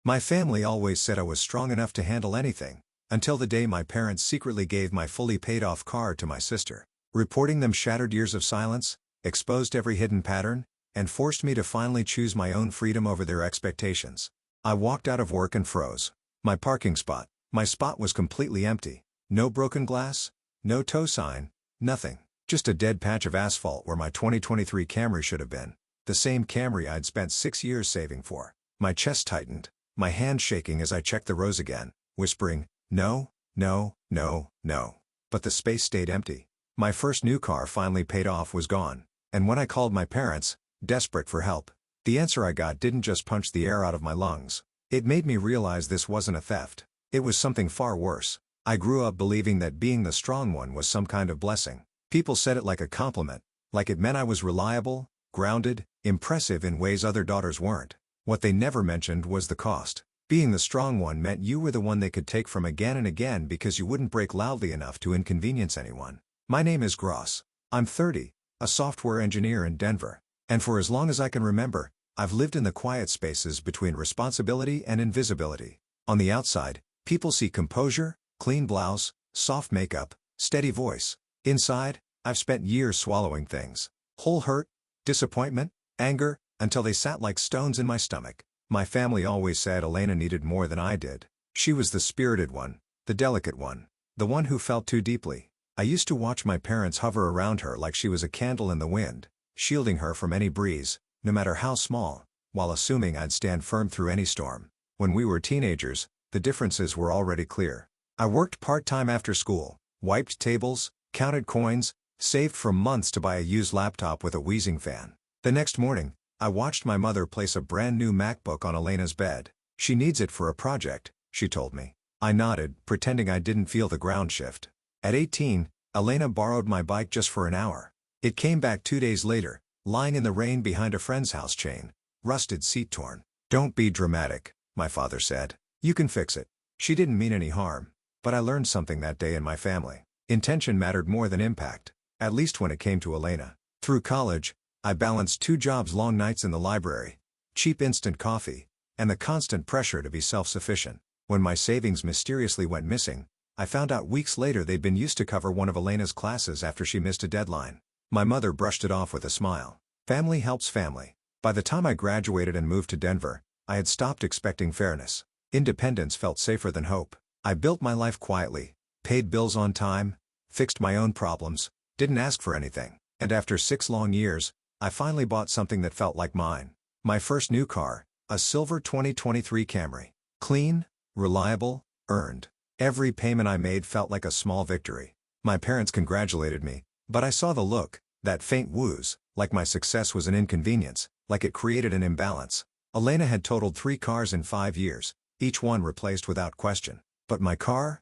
My family always said I was strong enough to handle anything, until the day my parents secretly gave my fully paid-off car to my sister. Reporting them shattered years of silence, exposed every hidden pattern, and forced me to finally choose my own freedom over their expectations. I walked out of work and froze. My parking spot. My spot was completely empty. No broken glass, no tow sign, nothing. Just a dead patch of asphalt where my 2023 Camry should have been. The same Camry I'd spent 6 years saving for. My chest tightened, my hand shaking as I checked the rows again, whispering, no, no, no, no. But the space stayed empty. My first new car finally paid off was gone. And when I called my parents, desperate for help, the answer I got didn't just punch the air out of my lungs. It made me realize this wasn't a theft. It was something far worse. I grew up believing that being the strong one was some kind of blessing. People said it like a compliment, like it meant I was reliable, grounded, impressive in ways other daughters weren't. What they never mentioned was the cost. Being the strong one meant you were the one they could take from again and again because you wouldn't break loudly enough to inconvenience anyone. My name is Gross. I'm 30, a software engineer in Denver. And for as long as I can remember, I've lived in the quiet spaces between responsibility and invisibility. On the outside, people see composure, clean blouse, soft makeup, steady voice. Inside, I've spent years swallowing things. Whole hurt, disappointment, anger, until they sat like stones in my stomach. My family always said Elena needed more than I did. She was the spirited one, the delicate one, the one who felt too deeply. I used to watch my parents hover around her like she was a candle in the wind, shielding her from any breeze, no matter how small, while assuming I'd stand firm through any storm. When we were teenagers, the differences were already clear. I worked part-time after school, wiped tables, counted coins, saved for months to buy a used laptop with a wheezing fan. The next morning, I watched my mother place a brand new MacBook on Elena's bed. She needs it for a project, she told me. I nodded, pretending I didn't feel the ground shift. At 18, Elena borrowed my bike just for an hour. It came back 2 days later, lying in the rain behind a friend's house chain, rusted seat torn. Don't be dramatic, my father said. You can fix it. She didn't mean any harm. But I learned something that day in my family. Intention mattered more than impact, at least when it came to Elena. Through college, I balanced 2 jobs, long nights in the library, cheap instant coffee, and the constant pressure to be self-sufficient. When my savings mysteriously went missing, I found out weeks later they'd been used to cover one of Elena's classes after she missed a deadline. My mother brushed it off with a smile. Family helps family. By the time I graduated and moved to Denver, I had stopped expecting fairness. Independence felt safer than hope. I built my life quietly, paid bills on time, fixed my own problems, didn't ask for anything. And after 6 long years, I finally bought something that felt like mine. My first new car, a silver 2023 Camry. Clean, reliable, earned. Every payment I made felt like a small victory. My parents congratulated me, but I saw the look, that faint wooze, like my success was an inconvenience, like it created an imbalance. Elena had totaled 3 cars in 5 years, each one replaced without question. But my car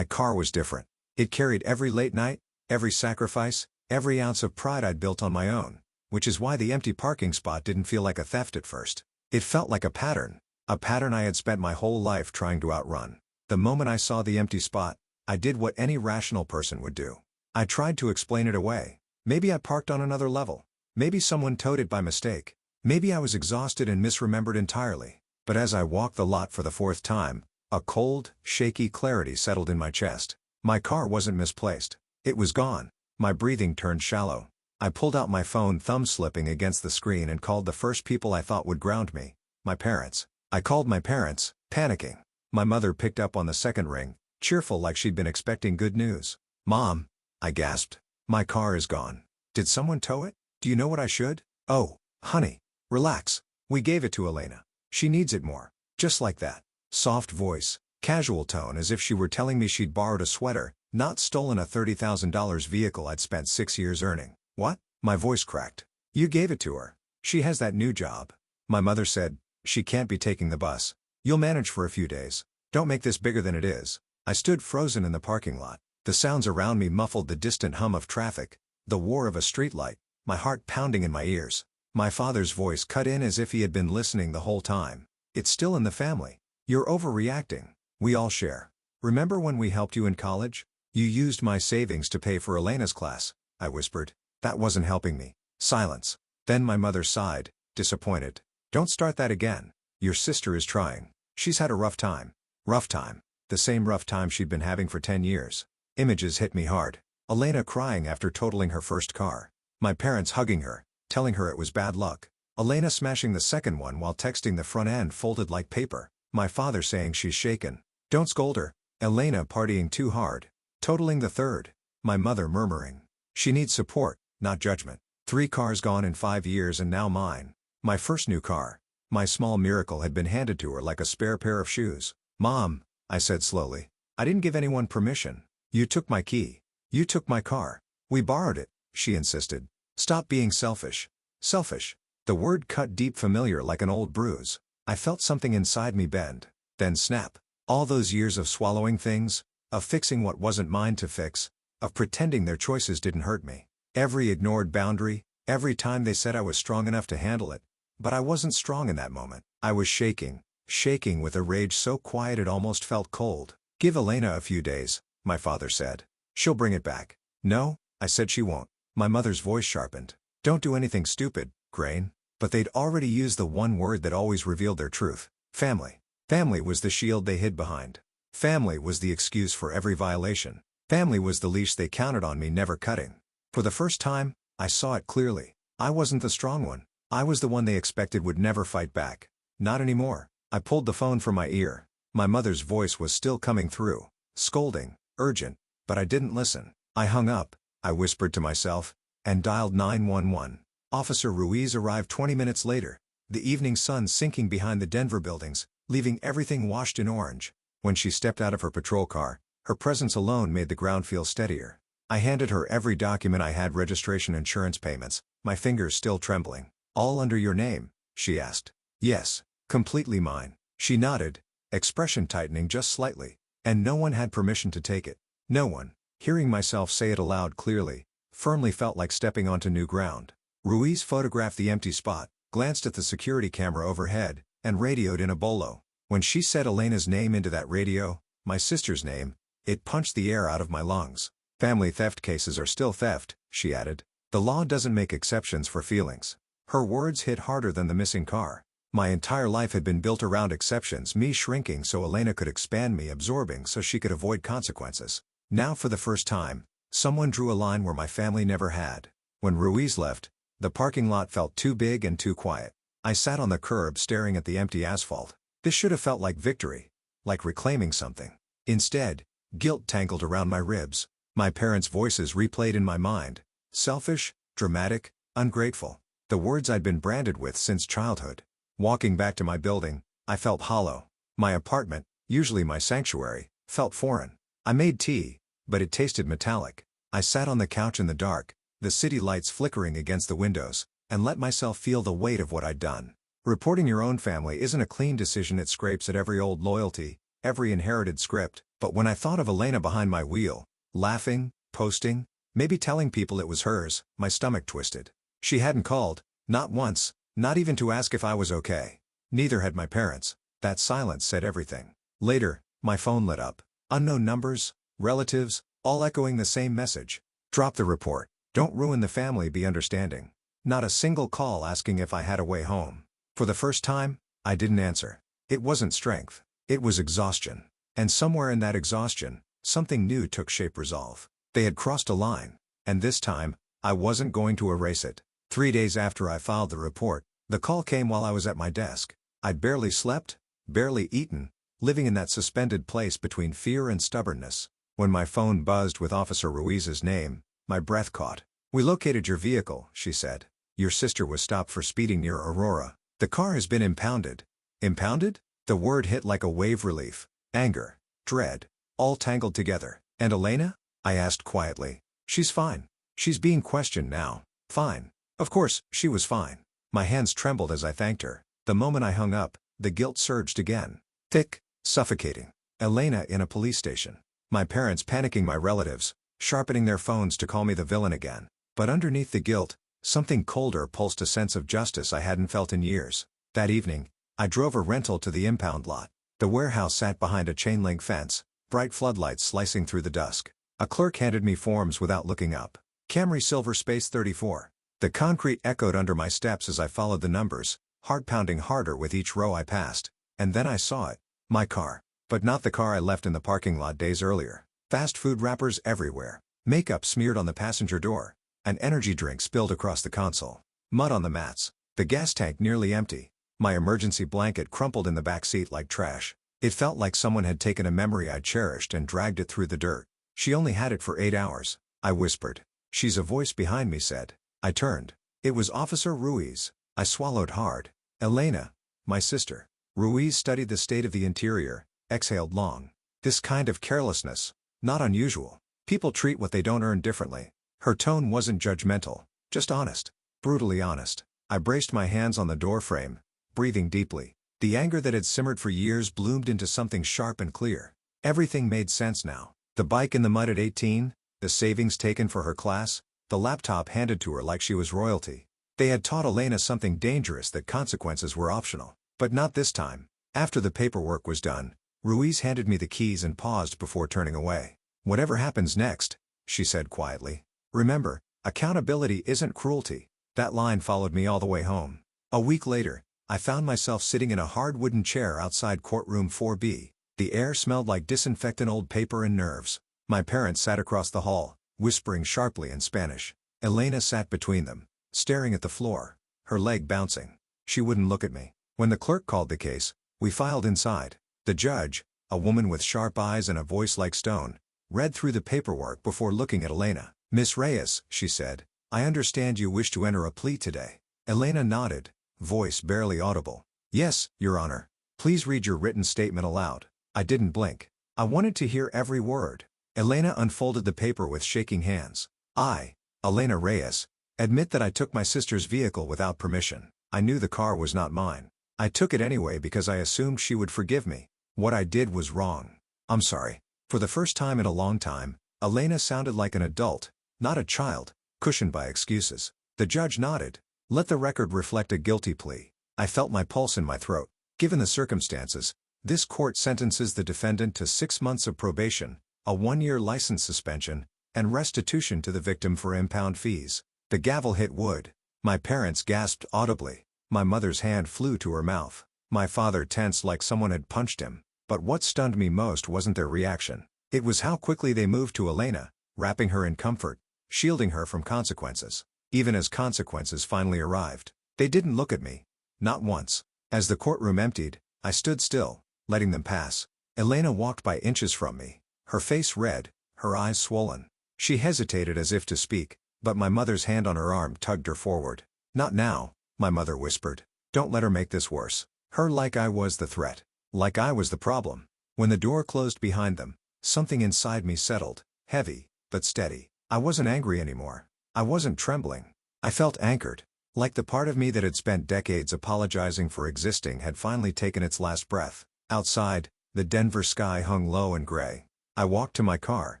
was different. It carried every late night, every sacrifice, every ounce of pride I'd built on my own, which is why the empty parking spot didn't feel like a theft at first. It felt like a pattern I had spent my whole life trying to outrun. The moment I saw the empty spot, I did what any rational person would do. I tried to explain it away. Maybe I parked on another level. Maybe someone towed it by mistake. Maybe I was exhausted and misremembered entirely. But as I walked the lot for the 4th time, a cold, shaky clarity settled in my chest. My car wasn't misplaced. It was gone. My breathing turned shallow. I pulled out my phone, thumb slipping against the screen, and called the first people I thought would ground me. My parents. I called my parents, panicking. My mother picked up on the second ring, cheerful like she'd been expecting good news. "Mom," I gasped. "My car is gone. Did someone tow it? Do you know what I should?" "Oh, honey, relax. We gave it to Elena. She needs it more." Just like that. Soft voice, casual tone, as if she were telling me she'd borrowed a sweater, not stolen a $30,000 vehicle I'd spent 6 years earning. "What?" My voice cracked. "You gave it to her. She has that new job." My mother said, "She can't be taking the bus. You'll manage for a few days. Don't make this bigger than it is." I stood frozen in the parking lot. The sounds around me muffled the distant hum of traffic, the whir of a streetlight, my heart pounding in my ears. My father's voice cut in as if he had been listening the whole time. "It's still in the family. You're overreacting. We all share. Remember when we helped you in college? You used my savings to pay for Elena's class," I whispered. "That wasn't helping me." Silence. Then my mother sighed, disappointed. "Don't start that again. Your sister is trying. She's had a rough time. Rough time. The same rough time she'd been having for 10 years. Images hit me hard. Elena crying after totaling her first car. My parents hugging her, telling her it was bad luck. Elena smashing the second one while texting the front end folded like paper. My father saying she's shaken. Don't scold her. Elena partying too hard. Totaling the third. My mother murmuring. She needs support, not judgment. 3 cars gone in 5 years and now mine. My first new car. My small miracle had been handed to her like a spare pair of shoes. Mom, I said slowly. I didn't give anyone permission. You took my key. You took my car. We borrowed it, she insisted. Stop being selfish. Selfish. The word cut deep familiar like an old bruise. I felt something inside me bend, then snap. All those years of swallowing things, of fixing what wasn't mine to fix, of pretending their choices didn't hurt me. Every ignored boundary, every time they said I was strong enough to handle it. But I wasn't strong in that moment. I was shaking, shaking with a rage so quiet it almost felt cold. Give Elena a few days, my father said. She'll bring it back. No, I said she won't. My mother's voice sharpened. Don't do anything stupid, Grain. But they'd already used the one word that always revealed their truth. Family. Family was the shield they hid behind. Family was the excuse for every violation. Family was the leash they counted on me never cutting. For the first time, I saw it clearly. I wasn't the strong one. I was the one they expected would never fight back. Not anymore. I pulled the phone from my ear. My mother's voice was still coming through. Scolding, urgent, but I didn't listen. I hung up, I whispered to myself, and dialed 911. Officer Ruiz arrived 20 minutes later, the evening sun sinking behind the Denver buildings, leaving everything washed in orange. When she stepped out of her patrol car, her presence alone made the ground feel steadier. I handed her every document I had, registration, insurance payments, my fingers still trembling. All under your name, she asked. Yes, completely mine. She nodded, expression tightening just slightly. And no one had permission to take it. No one. Hearing myself say it aloud clearly, firmly felt like stepping onto new ground. Ruiz photographed the empty spot, glanced at the security camera overhead, and radioed in a bolo. When she said Elena's name into that radio, my sister's name, it punched the air out of my lungs. Family theft cases are still theft, she added. The law doesn't make exceptions for feelings. Her words hit harder than the missing car. My entire life had been built around exceptions, me shrinking so Elena could expand, me absorbing so she could avoid consequences. Now for the first time, someone drew a line where my family never had. When Ruiz left, the parking lot felt too big and too quiet. I sat on the curb staring at the empty asphalt. This should have felt like victory, like reclaiming something. Instead, guilt tangled around my ribs. My parents' voices replayed in my mind. Selfish, dramatic, ungrateful. The words I'd been branded with since childhood. Walking back to my building, I felt hollow. My apartment, usually my sanctuary, felt foreign. I made tea, but it tasted metallic. I sat on the couch in the dark, the city lights flickering against the windows, and let myself feel the weight of what I'd done. Reporting your own family isn't a clean decision. It scrapes at every old loyalty, every inherited script. But when I thought of Elena behind my wheel, laughing, posting, maybe telling people it was hers, my stomach twisted. She hadn't called, not once, not even to ask if I was okay. Neither had my parents. That silence said everything. Later, my phone lit up. Unknown numbers, relatives, all echoing the same message. Drop the report. Don't ruin the family, be understanding. Not a single call asking if I had a way home. For the first time, I didn't answer. It wasn't strength. It was exhaustion. And somewhere in that exhaustion, something new took shape: resolve. They had crossed a line. And this time, I wasn't going to erase it. 3 days after I filed the report, the call came while I was at my desk. I'd barely slept, barely eaten, living in that suspended place between fear and stubbornness. When my phone buzzed with Officer Ruiz's name, my breath caught. "We located your vehicle," she said. "Your sister was stopped for speeding near Aurora. The car has been impounded." Impounded? The word hit like a wave: relief, anger, dread, all tangled together. "And Elena?" I asked quietly. "She's fine. She's being questioned now." Fine. Of course, she was fine. My hands trembled as I thanked her. The moment I hung up, the guilt surged again. Thick, suffocating. Elena in a police station. My parents panicking, my relatives sharpening their phones to call me the villain again. But underneath the guilt, something colder pulsed, a sense of justice I hadn't felt in years. That evening, I drove a rental to the impound lot. The warehouse sat behind a chain-link fence, bright floodlights slicing through the dusk. A clerk handed me forms without looking up. Camry Silver Space 34. The concrete echoed under my steps as I followed the numbers, heart pounding harder with each row I passed. And then I saw it. My car. But not the car I left in the parking lot days earlier. Fast food wrappers everywhere. Makeup smeared on the passenger door. An energy drink spilled across the console. Mud on the mats. The gas tank nearly empty. My emergency blanket crumpled in the back seat like trash. It felt like someone had taken a memory I cherished and dragged it through the dirt. She only had it for 8 hours, I whispered. She's a voice behind me said. I turned. It was Officer Ruiz. I swallowed hard. Elena, my sister. Ruiz studied the state of the interior, exhaled long. This kind of carelessness, not unusual. People treat what they don't earn differently. Her tone wasn't judgmental, just honest. Brutally honest. I braced my hands on the doorframe, breathing deeply. The anger that had simmered for years bloomed into something sharp and clear. Everything made sense now. The bike in the mud at 18, the savings taken for her class, the laptop handed to her like she was royalty. They had taught Elena something dangerous, that consequences were optional. But not this time. After the paperwork was done, Ruiz handed me the keys and paused before turning away. Whatever happens next, she said quietly, remember, accountability isn't cruelty. That line followed me all the way home. A week later, I found myself sitting in a hard wooden chair outside courtroom 4B. The air smelled like disinfectant, old paper and nerves. My parents sat across the hall, whispering sharply in Spanish. Elena sat between them, staring at the floor, her leg bouncing. She wouldn't look at me. When the clerk called the case, we filed inside. The judge, a woman with sharp eyes and a voice like stone, read through the paperwork before looking at Elena. Miss Reyes, she said, I understand you wish to enter a plea today. Elena nodded, voice barely audible. Yes, Your Honor. Please read your written statement aloud. I didn't blink. I wanted to hear every word. Elena unfolded the paper with shaking hands. I, Elena Reyes, admit that I took my sister's vehicle without permission. I knew the car was not mine. I took it anyway because I assumed she would forgive me. What I did was wrong. I'm sorry. For the first time in a long time, Elena sounded like an adult, not a child, cushioned by excuses. The judge nodded. Let the record reflect a guilty plea. I felt my pulse in my throat. Given the circumstances, this court sentences the defendant to 6 months of probation, a 1-year license suspension, and restitution to the victim for impound fees. The gavel hit wood. My parents gasped audibly. My mother's hand flew to her mouth. My father tensed like someone had punched him. But what stunned me most wasn't their reaction. It was how quickly they moved to Elena, wrapping her in comfort, shielding her from consequences. Even as consequences finally arrived, they didn't look at me. Not once. As the courtroom emptied, I stood still, letting them pass. Elena walked by inches from me, her face red, her eyes swollen. She hesitated as if to speak, but my mother's hand on her arm tugged her forward. Not now, my mother whispered. Don't let her make this worse. Her like I was the threat. Like I was the problem. When the door closed behind them, something inside me settled, heavy, but steady. I wasn't angry anymore. I wasn't trembling. I felt anchored. Like the part of me that had spent decades apologizing for existing had finally taken its last breath. Outside, the Denver sky hung low and gray. I walked to my car,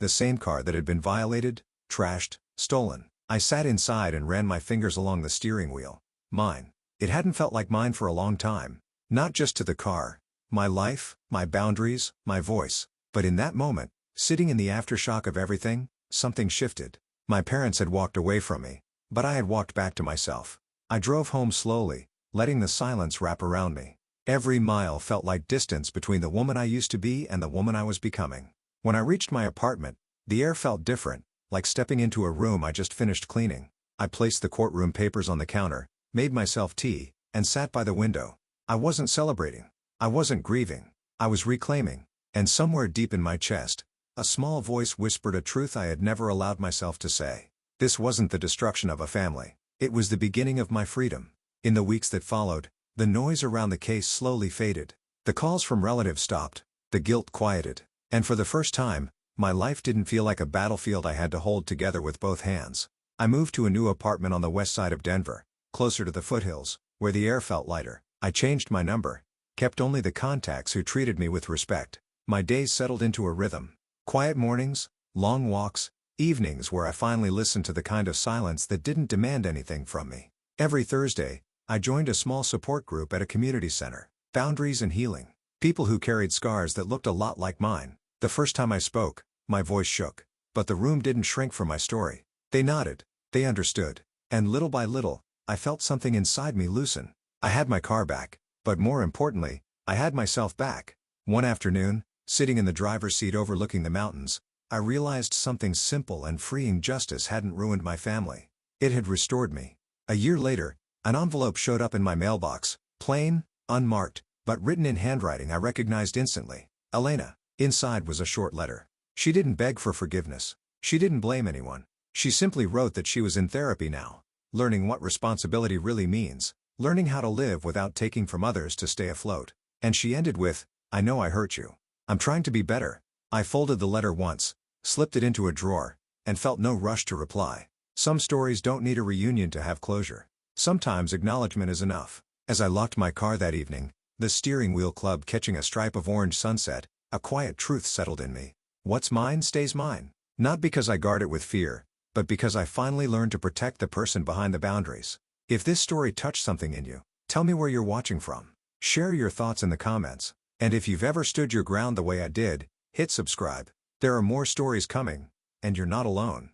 the same car that had been violated, trashed, stolen. I sat inside and ran my fingers along the steering wheel. Mine. It hadn't felt like mine for a long time. Not just to the car, my life, my boundaries, my voice. But in that moment, sitting in the aftershock of everything, something shifted. My parents had walked away from me, but I had walked back to myself. I drove home slowly, letting the silence wrap around me. Every mile felt like distance between the woman I used to be and the woman I was becoming. When I reached my apartment, the air felt different, like stepping into a room I just finished cleaning. I placed the courtroom papers on the counter, made myself tea, and sat by the window. I wasn't celebrating. I wasn't grieving. I was reclaiming. And somewhere deep in my chest, a small voice whispered a truth I had never allowed myself to say. This wasn't the destruction of a family. It was the beginning of my freedom. In the weeks that followed, the noise around the case slowly faded. The calls from relatives stopped. The guilt quieted. And for the first time, my life didn't feel like a battlefield I had to hold together with both hands. I moved to a new apartment on the west side of Denver, closer to the foothills, where the air felt lighter. I changed my number, kept only the contacts who treated me with respect. My days settled into a rhythm. Quiet mornings, long walks, evenings where I finally listened to the kind of silence that didn't demand anything from me. Every Thursday, I joined a small support group at a community center. Boundaries and healing. People who carried scars that looked a lot like mine. The first time I spoke, my voice shook. But the room didn't shrink from my story. They nodded. They understood. And little by little, I felt something inside me loosen. I had my car back. But more importantly, I had myself back. One afternoon, sitting in the driver's seat overlooking the mountains, I realized something simple and freeing: justice hadn't ruined my family. It had restored me. A year later, an envelope showed up in my mailbox, plain, unmarked, but written in handwriting I recognized instantly. Elena. Inside was a short letter. She didn't beg for forgiveness. She didn't blame anyone. She simply wrote that she was in therapy now, learning what responsibility really means, learning how to live without taking from others to stay afloat. And she ended with, "I know I hurt you. I'm trying to be better." I folded the letter once, slipped it into a drawer, and felt no rush to reply. Some stories don't need a reunion to have closure. Sometimes acknowledgement is enough. As I locked my car that evening, the steering wheel club catching a stripe of orange sunset, a quiet truth settled in me. What's mine stays mine. Not because I guard it with fear, but because I finally learned to protect the person behind the boundaries. If this story touched something in you, tell me where you're watching from. Share your thoughts in the comments. And if you've ever stood your ground the way I did, hit subscribe. There are more stories coming, and you're not alone.